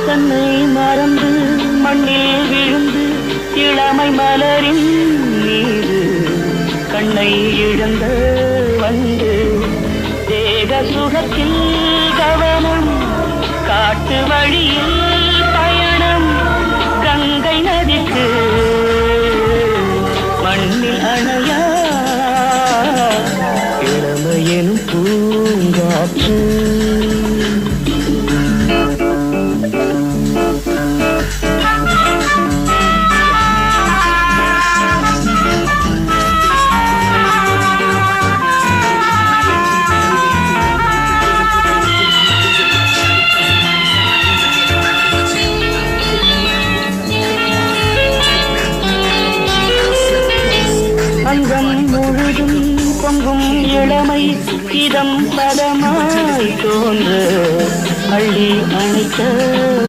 தன்னை மறந்து மண்ணில் விழுந்து இளமை மலரின் மீது கண்ணை இழந்த வந்து தேக சுகத்தில் கவனம் காட்டு வழியில் பயணம் கங்கை நதிக்கு மண்ணில் அணையா இளமையெனும் பூங்காற்று அங்கம் முழுதும் பொங்கும் இளமை இதம் பதமாய் தோன்ற அள்ளி அணைக்க